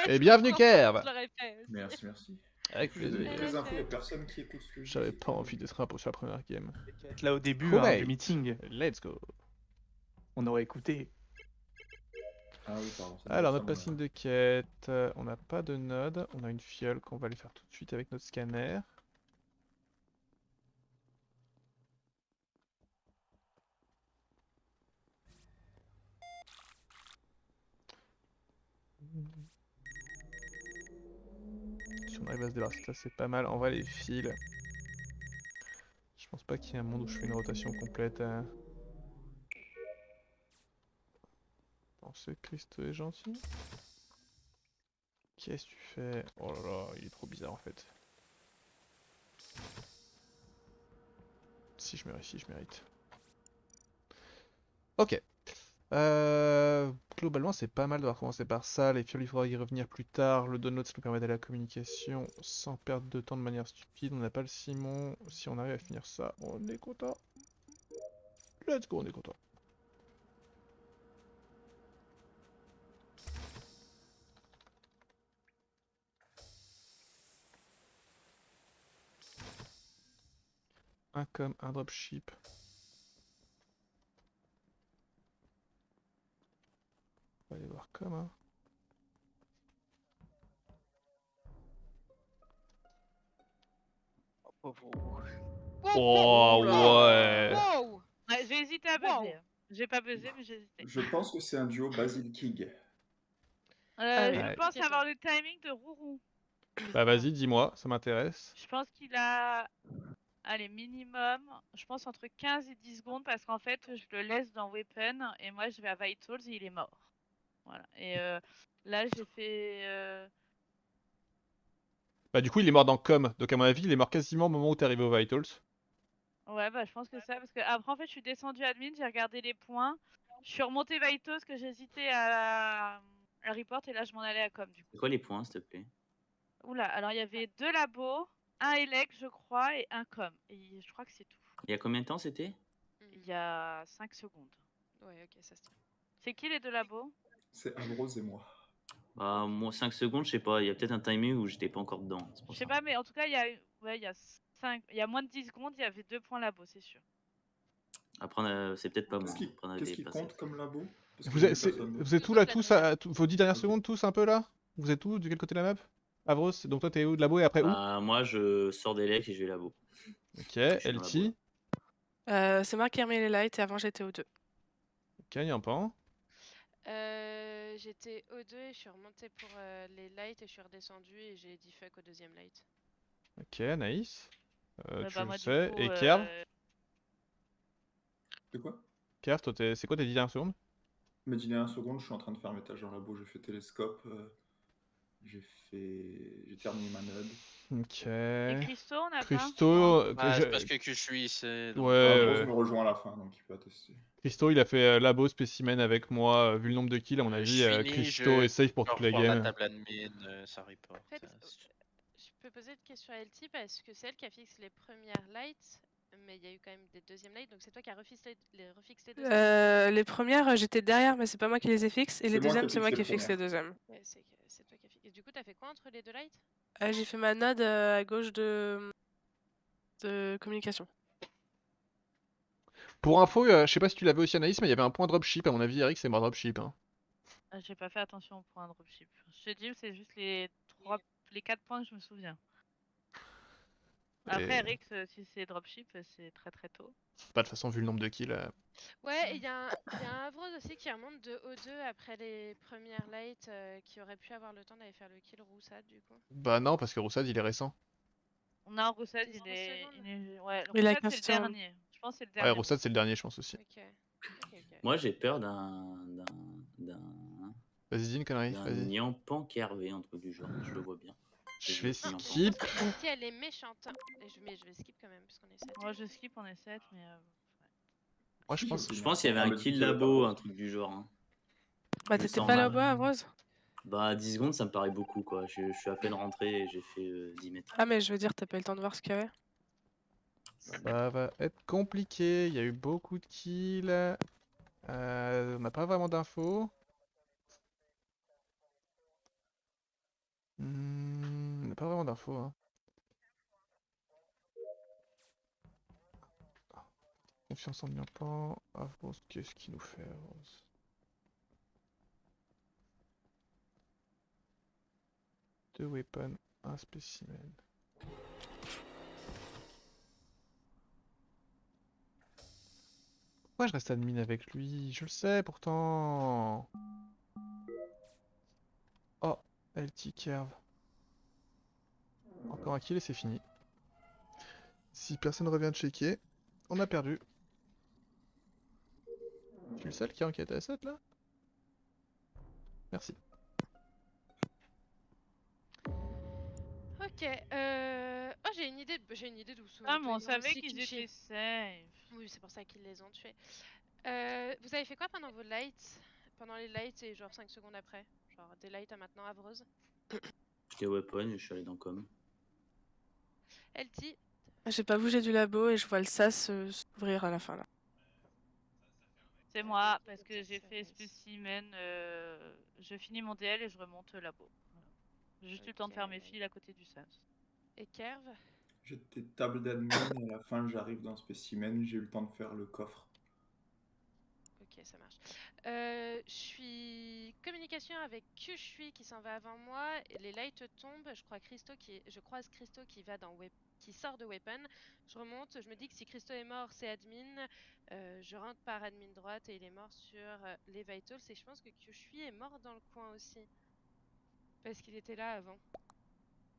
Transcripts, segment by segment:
Et bienvenue Kerv. Je l'aurais fait aussi. Merci, merci. Avec Je donne plaisir. toutes les infos, y'a personne qui écoute ce que je J'avais dis. pas envie d'être un peu sur la première game. Être là au début du Correct. meeting, Let's go. on aurait écouté. Ah oui, pardon. ça Alors, doit notre être ça, passing de quête, on n'a pas de node, on a une fiole qu'on va aller faire tout de suite avec notre scanner. Si on arrive à se débarrasser de ça, c'est pas mal. En vrai, les fils, je pense pas qu'il y ait un monde où je fais une rotation complète. Bon, ce Christ est gentil. Qu'est-ce que tu fais? Oh là là, il est trop bizarre en fait. Si je mérite, si je mérite. Ok. Globalement, c'est pas mal de commencer par ça. Les fioles, il faudra y revenir plus tard. Le download, ça nous permet d'aller à la communication sans perdre de temps de manière stupide. On n'a pas le Simon. Si on arrive à finir ça, on est content. Let's go, on est content. Un com, un dropship. On va aller voir com, hein. Oh ouais. Wow. Ouais, j'ai hésité à Wow. buzzer. J'ai pas buzzé, mais j'ai hésité. Je pense que c'est un duo Basil King. Ah oui. Je Ouais. pense Ok, avoir le timing de Rourou. Bah vas-y, dis-moi, ça m'intéresse. Je pense qu'il a, allez, minimum, je pense entre 15 et 10 secondes parce qu'en fait, je le laisse dans Weapon et moi je vais à Vitals et il est mort. Voilà. Et là, j'ai fait. Bah du coup, il est mort dans com. Donc à mon avis, il est mort quasiment au moment où t'es arrivé au Vitals. Ouais, bah je pense que ça. Parce que après, en fait, je suis descendue admin, j'ai regardé les points. Je suis remontée Vitals que j'hésitais à report et là, je m'en allais à com du coup. C'est quoi les points, s'il te plaît? Oula, alors il y avait 2 labos, un élec, je crois, et un com. Et je crois que c'est tout. Il y a combien de temps c'était? Il y a 5 secondes. Ouais, ok, ça se tient. C'est qui les 2 labos? C'est Ambrose et moi. Bah, moi, 5 secondes, je sais pas. Il y a peut-être un timing où j'étais pas encore dedans. c'est pour Je sais ça. pas, mais en tout cas, il y a, ouais, il y a 5... il y a moins de 10 secondes, il y avait 2 points labos, c'est sûr. Après, c'est peut-être pas moi. Qu'est-ce qui, Après, on qu'est-ce avait qui passé. compte comme labo? Parce que Vous j'ai êtes, personne d'autre. vous êtes où là, Toute la tous, dernière. vos 10 dernières Ok. secondes, tous un peu là? Vous êtes où? De quel côté de la map? Avros, donc toi t'es où? De labo et après où? Bah, moi, je sors des lecs et je vais labo. Ok, Je suis dans la LT. C'est moi qui ai remis les lights et avant j'étais au 2. Ok, Yampan. J'étais au 2 et je suis remontée pour les lights et je suis redescendue et j'ai dit fuck au deuxième light. Ok, nice. Ouais, Tu bah, le moi, du sais. coup, Et Kerv? De quoi? Kerv, toi, c'est quoi tes 10 dernières secondes? Mais dis un seconde, je suis en train de faire mes tâches dans le labo. J'ai fait télescope. J'ai terminé ma node. Ok. Et Christo, on a Christo, pas Bah, c'est parce que je suis ici. donc, ouais, Ambrose ouais. me rejoint à la fin, donc il peut attester. Christo, il a fait labo spécimen avec moi. Vu le nombre de kills, à mon je avis, finis, Christo est safe pour je toute la reprends la game. table admin, ça reporte. En fait, je peux poser une question à LT parce que c'est elle qui a fixé les premières lights, mais il y a eu quand même des deuxièmes lights, donc c'est toi qui as refixé les deuxièmes. Les premières, j'étais derrière, mais c'est pas moi qui les ai fixes. Et C'est les moi qui deuxièmes, fixe c'est moi les qui fixe les premières. deuxièmes. Ouais, c'est toi qui as fixé. Et du coup, t'as fait quoi entre les deux lights? J'ai fait ma node à gauche de communication. Pour info, je sais pas si tu l'avais aussi Anaïs, mais il y avait un point dropship. À mon avis, Eric, c'est mort dropship. Hein. J'ai pas fait attention au point dropship. Je te dis, c'est juste les 4 points que je me souviens. Après, Et- Eric, si c'est dropship, c'est très très tôt. Pas de toute façon, vu le nombre de kills. Ouais, et il y a un Avros aussi qui remonte de O2 après les premières lights qui aurait pu avoir le temps d'aller faire le kill Roussad du coup. Bah non, parce que Roussad, il est récent. Non, Roussad, C'est il 15 est. secondes. Ouais, Il a Roussad, 15 c'est le secondes. dernier. Je pense que c'est le Ouais, dernier. Roussad, c'est le dernier, je pense aussi. Ok. Moi, j'ai peur d'un Vas-y, dis une connerie, vas-y. Nyampan Kervé, un truc du genre. Je le vois bien. Je vais Nyampan. skip. Si elle est méchante. Mais je vais skip quand même, puisqu'on est 7. Moi, je skip, on est 7, mais. Moi, je pense. Je pense qu'il y avait un kill labo, un truc du genre. Hein. Bah, Je t'étais sens pas mal. là-bas, Rose? Bah, 10 secondes, ça me paraît beaucoup, quoi. Je suis à peine rentré et j'ai fait 10 mètres. Ah, mais je veux dire, t'as pas eu le temps de voir ce qu'il y avait. Ça va être compliqué. Il y a eu beaucoup de kills. On n'a pas vraiment d'infos. pas vraiment d'infos. Hein. Confiance en Niampan. Avros, qu'est-ce qu'il nous fait, Avros? Deux weapons, un spécimen. Pourquoi je reste admin avec lui? Je le sais pourtant. Oh, LT Kerv. Encore un kill et c'est fini. Si personne revient checker, on a perdu. Je suis le seul qui a enquête à 7 là? Merci. Ok, oh j'ai une idée d'où sont Ah, les mais on deux savait aussi qu'ils clichés. étaient safe. Oui, c'est pour ça qu'ils les ont tués. Vous avez fait quoi pendant vos lights? Pendant les lights et genre 5 secondes après? Genre des lights à maintenant Avreuse. J'étais weapon et je suis allé dans com. LT, J'ai pas bougé du labo et je vois le sas s'ouvrir à la fin là. C'est moi, parce que j'ai fait spécimen. Je finis mon DL et je remonte labo. Voilà. J'ai juste eu le temps de faire mes Ok. fils à côté du SAS. et Kerv. J'étais table d'admin et à la fin j'arrive dans spécimen, j'ai eu le temps de faire le coffre. Ok, ça marche. Je suis communication avec Kushui qui s'en va avant moi. Et les lights tombent. Je croise Christo qui va dans qui sort de Weapon. Je remonte. Je me dis que si Christo est mort, c'est admin. Je rentre par admin droite et il est mort sur les vitals. Et je pense que Kushui est mort dans le coin aussi parce qu'il était là avant.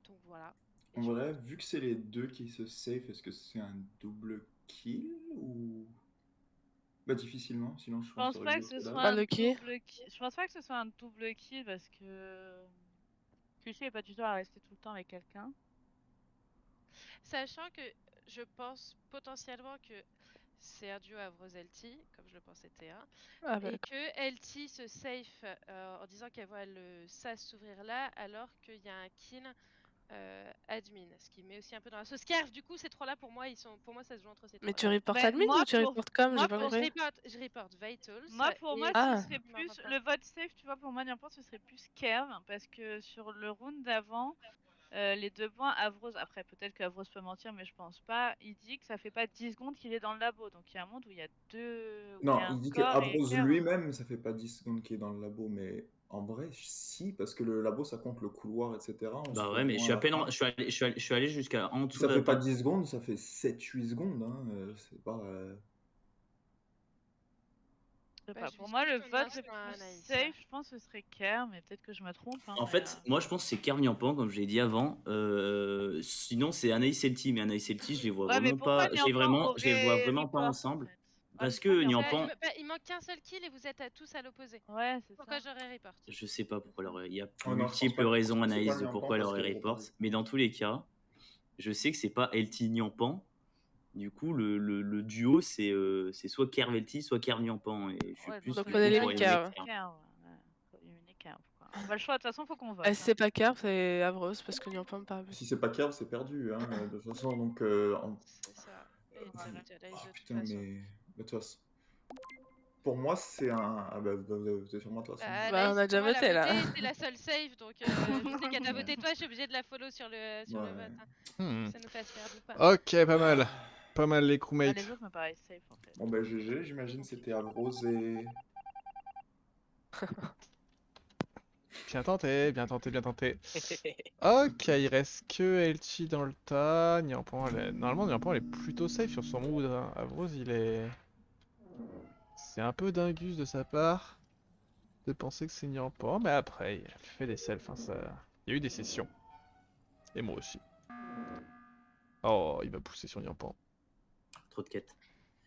Donc voilà. Et En je vrai, pense- vu que c'est les deux qui se safe, est-ce que c'est un double kill ou... Bah difficilement, sinon je Je pense pense que ça aurait pas eu que ce d'autres soit dates. Pas un le qui? double kill. Je pense pas que ce soit un double kill parce que Clichy est pas du tout à rester tout le temps avec quelqu'un. Sachant que je pense potentiellement que c'est un duo Avros-LT, comme je le pensais Théa, Ah bah et d'accord. que LT se safe en disant qu'elle voit le SAS s'ouvrir là, alors qu'il y a un kill admin, ce qui met aussi un peu dans la sauce. Kerf, du coup, ces trois-là, pour moi, pour moi, ça se joue entre ces Mais trois-là. tu reportes Bah, admin ou tu reportes com? J'ai pas pour- compris. Je reporte Vitals. pour moi, et ce Ah. serait je me plus reporte. le vote safe, tu vois, pour moi, n'importe, ce serait plus Kerv parce que sur le round d'avant, les deux points, Avros, après peut-être qu'Avros peut mentir, mais je pense pas, il dit que ça fait pas 10 secondes qu'il est dans le labo, donc il y a un monde où il y a où il y Non, a un il dit que corps et Abrose Kerv. lui-même, ça fait pas 10 secondes qu'il est dans le labo, mais en vrai, si, parce que le labo, ça compte le couloir, etc. On se Bah ouais, mais je rejoint suis à à la peine. fin. Je suis allé jusqu'à en dessous Ça de fait la pas porte. 10 secondes, ça fait 7-8 secondes, hein. C'est pas... Je sais Bah, pas, je pour vis moi, plus le ton vote instinct, le plus Anaïs. safe, je pense que ce serait Kerv, mais peut-être que je me trompe. Hein, En mais, fait, moi je pense que c'est Kerv Niampan, comme je l'ai dit avant. Sinon, c'est Anaïs Elti, mais Anaïs Elti, je les vois Ouais, mais vraiment pourquoi pas. Niampan Je les vois aurait vraiment pas report en ensemble. fait? Parce Pourquoi que Niampan Niampan, Il manque qu'un seul kill et vous êtes tous à l'opposé. Ouais, c'est Pourquoi ça. j'aurais report? je sais pas pourquoi il y a Oh non, je pense multiples pas raisons, que c'est pas Anaïs, de Niampan pourquoi elle parce aurait que... report. Mais dans tous les cas, je sais que c'est pas Elti Niampan. Du coup, le duo, c'est soit Kerv Elti, soit Kerv Niampan. Et je suis Ouais, plus donc Donc du on coup pour élimine éliminer Kerv. Kerv. Kerv, ouais. Faut éliminer Kerv, quoi. On va le choix, de toute façon, faut qu'on vote. Si hein. c'est pas Kerv, c'est Avros parce que Niampan me parle. Si c'est pas Kerv, c'est perdu, hein, de toute façon, donc... C'est ça. Et Voilà. c'est Anaïs Oh, de toute putain, façon. mais... De toute façon... Pour moi, c'est un... Ah bah, vous avez voté sur moi, de toute façon. Bah, Bah, Anaïs, on a déjà pour moi, elle a voté, là. voté, c'est la seule save, donc je sais qu'elle t'a voté Ouais. toi, je suis obligée de la follow sur le Ouais. vote. Hein. Hmm. Ça nous fasse perdre ou pas. Ok, pas mal. Pas mal les Ah, crewmates. les autres me paraissent safe, en fait. Bon bah GG, j'imagine c'était Avrose et... Bien tenté, bien tenté, bien tenté. Ok, il reste que Elchi dans le tas. Niampan, normalement, Niampan, elle est plutôt safe sur son mood. Hein. Avros, il est... C'est un peu dingus de sa part de penser que c'est Niampan, mais après, il a fait des selfs. Hein, ça... Il y a eu des sessions. Et moi aussi. Oh, il va pousser sur Niampan. Trop de quêtes.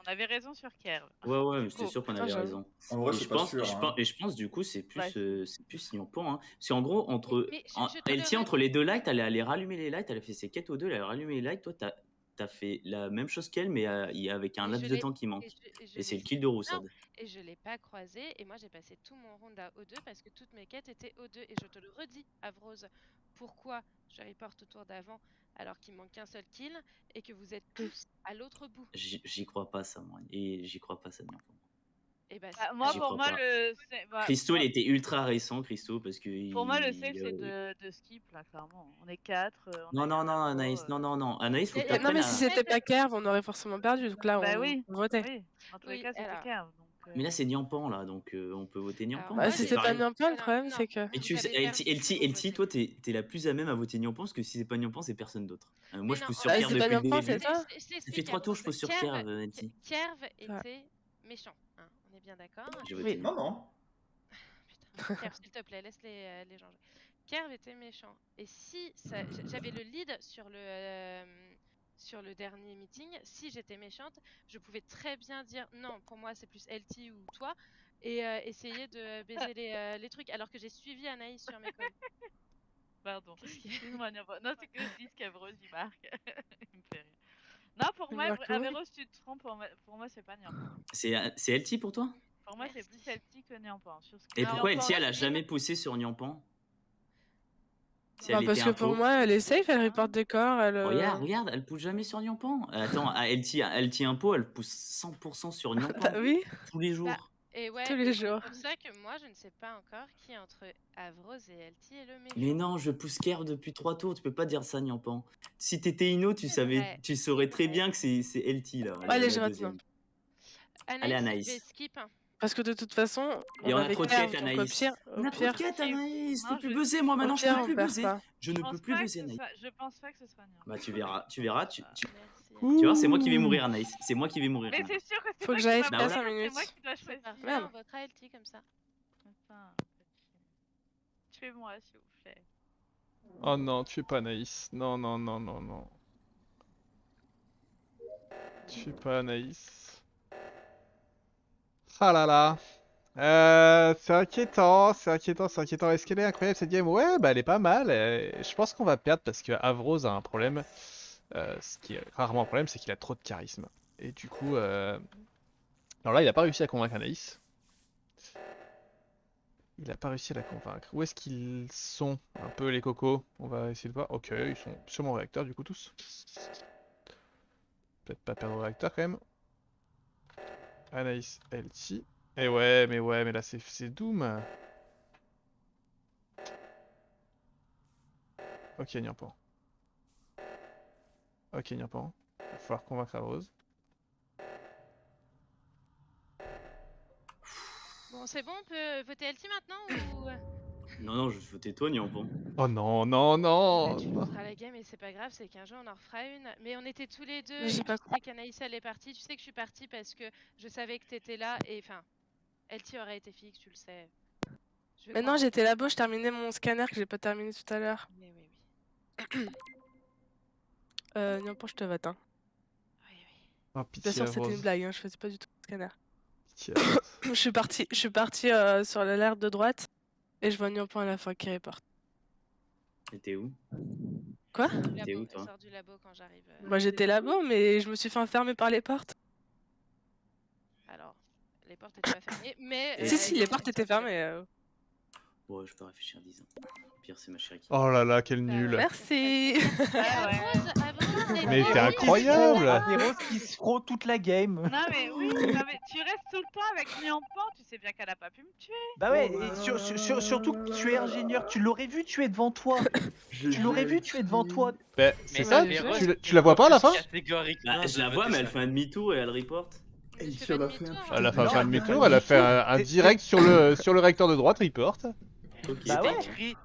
On avait raison sur Kerv. Ouais, mais j'étais Oh, sûr qu'on putain, avait j'avoue. raison. En vrai, Et c'est je pas pense, sûr, hein. et je pense du coup, c'est plus, Ouais. c'est plus Niampan. Hein. C'est en gros, Mais je te le LT, entre redis. les deux lights, elle est allée rallumer les lights, elle a fait ses quêtes aux deux, elle a rallumé les lights. Toi, t'as fait la même chose qu'elle, mais avec un Et laps je de l'ai- temps qui manque. je Et c'est l'ai le kill de non, Roussade. et je l'ai pas croisé, et moi j'ai passé tout mon round à O2 parce que toutes mes quêtes étaient O2, et je te le redis, Avrose, pourquoi je reporte au tour d'avant alors qu'il manque qu'un seul kill, et que vous êtes tous à l'autre bout. J'y crois pas, ça, moi. Et j'y crois pas, ça, Niampan. Et bah, Moi, J'y pour crois moi, pas. le. Christo, il était ultra récent, Christo, parce que. Pour moi, le safe, c'est de skip, là, clairement. On est 4. Non, Anaïs, non. Anaïs, faut que Et- tu et- Non, apprennes mais à. si c'était pas Kerv, on aurait forcément perdu. Donc là, Bah on oui, votait. oui. Dans tous les Oui, cas, c'était alors. Kerv. Mais là, c'est Niampan, là, donc on peut voter Niampan. Bah, moi, si j'ai c'est pas pas pareil. Niampan, le Non, problème, non. c'est que. Mais Vous tu sais, savez faire ce qu'il faut LT, voter. toi, t'es la plus à même à voter Niampan, parce que si c'est pas Niampan, c'est personne d'autre. Moi, Mais je non, pousse en sur Bah, fait, Kerv c'est pas depuis le Niampan, début. c'est ça Je Ça t'explique, fait 3 tours, je pousse sur Kerv, Kerv LT. était méchant, hein, on est bien d'accord. J'ai voté Non, non. Putain, Kerv, s'il te plaît, laisse les gens jouer. Kerv était méchant. Et si j'avais le lead sur le dernier meeting, si j'étais méchante, je pouvais très bien dire non, pour moi c'est plus LT ou toi, et essayer de baiser les trucs, alors que j'ai suivi Anaïs sur mes calls. Pardon. Qu'est-ce qu'il y a Excuse-moi, Niampan. Non, c'est que je dis qu'Avros, il marque. Il me fait rire. Non, pour Il moi, marque où Averos, tu te trompes. Pour moi, c'est pas Niampan. C'est LT pour toi? Pour moi, c'est Merci. plus LT que Niampan. Et pourquoi Alors, LT, elle a moi, jamais poussé sur Niampan? Si Bah, elle parce était que pour impo. moi, elle est safe, elle reporte des corps, elle. Regarde, elle pousse jamais sur Niampan. Attends, à LT Impo, elle pousse 100% sur Niampan. Bah oui, Tous les jours. Et ouais, tous les et c'est jours. pour ça que moi je ne sais pas encore qui entre Avros et LT est le méchant. Mais non, je pousse Kerv depuis 3 tours, tu peux pas dire ça, Niampan. Si t'étais Ino, tu vrai, saurais très c'est bien que c'est LT là. Allez, la je vote deuxième. non. Allez, Anaïs, je vais Anaïs. skip. Parce que de toute façon, Et on a avait trop de Kerv, quêtes, donc Anaïs. au On a trop pire, de quêtes, Anaïs. Non, Je peux plus je- buzzer, moi maintenant, au je pire, peux on plus perd buzzer. pas. Je ne peux plus buzzer, Anaïs. Je pense pas que ce soit Niampan. Bah, tu verras. Tu Merci. vois, c'est moi qui vais mourir, Anaïs. C'est moi qui vais mourir. Mais Anaïs. c'est sûr que c'est Faut toi que qui j'aille vas faire mourir, 5 c'est minutes. moi qui dois C'est choisir. parfait, Merde. on votera LT comme ça. Putain, tuez-moi, s'il vous plaît. Oh non, tu es pas Anaïs. Non. Tu es pas Anaïs. Ah là là. C'est inquiétant. Est-ce qu'elle est incroyable cette game? Ouais, bah elle est pas mal. Je pense qu'on va perdre parce que Avros a un problème. Ce qui est rarement un problème, c'est qu'il a trop de charisme. Et du coup, alors là, il a pas réussi à convaincre Anaïs. Il a pas réussi à la convaincre. Où est-ce qu'ils sont un peu les cocos? On va essayer de voir. Ok, ils sont sur mon réacteur du coup tous. Peut-être pas perdre le réacteur quand même. Anaïs, LT. Et ouais, mais là c'est Doom. Ok, Niampan. Il va falloir convaincre Avros. Bon, c'est bon, on peut voter LT maintenant ou... Non, je votais toi, Niampan. Oh non. Tu voteras la game et c'est pas grave, c'est qu'un jour on en refera une. Mais on était tous les deux, Mais j'ai et pas tu sais qu'Anaïs elle est partie. Tu sais que je suis partie parce que je savais que t'étais là et enfin, LT aurait été fixe, tu le sais. Je vais Mais non, croire. j'étais là-bas, je terminais mon scanner que j'ai pas terminé tout à l'heure. Mais oui. Niampan, je te vote. Hein. Oui. Oh, Bien pitié sûr, c'était Avros. une blague, hein, je faisais pas du tout le scanner. Pitié Avros. Je suis partie sur l'alerte de droite et je vois Niampan à la fin qui reporte. T'étais où? Quoi? T'es où, toi? Elle sort du labo quand j'arrive. Moi j'étais là-bas, mais je me suis fait enfermer par les portes. Alors, les portes étaient pas fermées, mais... Si, les portes étaient fermées. Ouais, je peux réfléchir 10 ans. Au pire, c'est ma chérie qui. Oh là là, quel Bah nul. ouais. Merci. Avros, Mais t'es oui. incroyable. Rose qui se frôle toute la game. Non, mais oui, non, mais tu restes tout le temps avec Niampan, tu sais bien qu'elle a pas pu me tuer. Bah ouais, et surtout que tu es ingénieur, tu l'aurais vu tuer devant toi. Tu l'aurais vu tuer devant toi. Bah, c'est Mais ça, Avros, tu la vois pas à la fin? catégoriquement Je la de vois, mais voter elle ça. fait un demi-tour et elle reporte. Mais je LT, fais elle pas a fait un demi-tour, putain Elle a de fait un Non, demi-tour, elle a fait un direct sur le réacteur de droite, report. Ok. Bah ouais.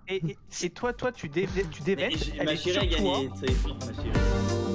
Et toi, tu dévènes. Ma Elle est chérie a sur toi. gagné, ça est fort, ma chérie.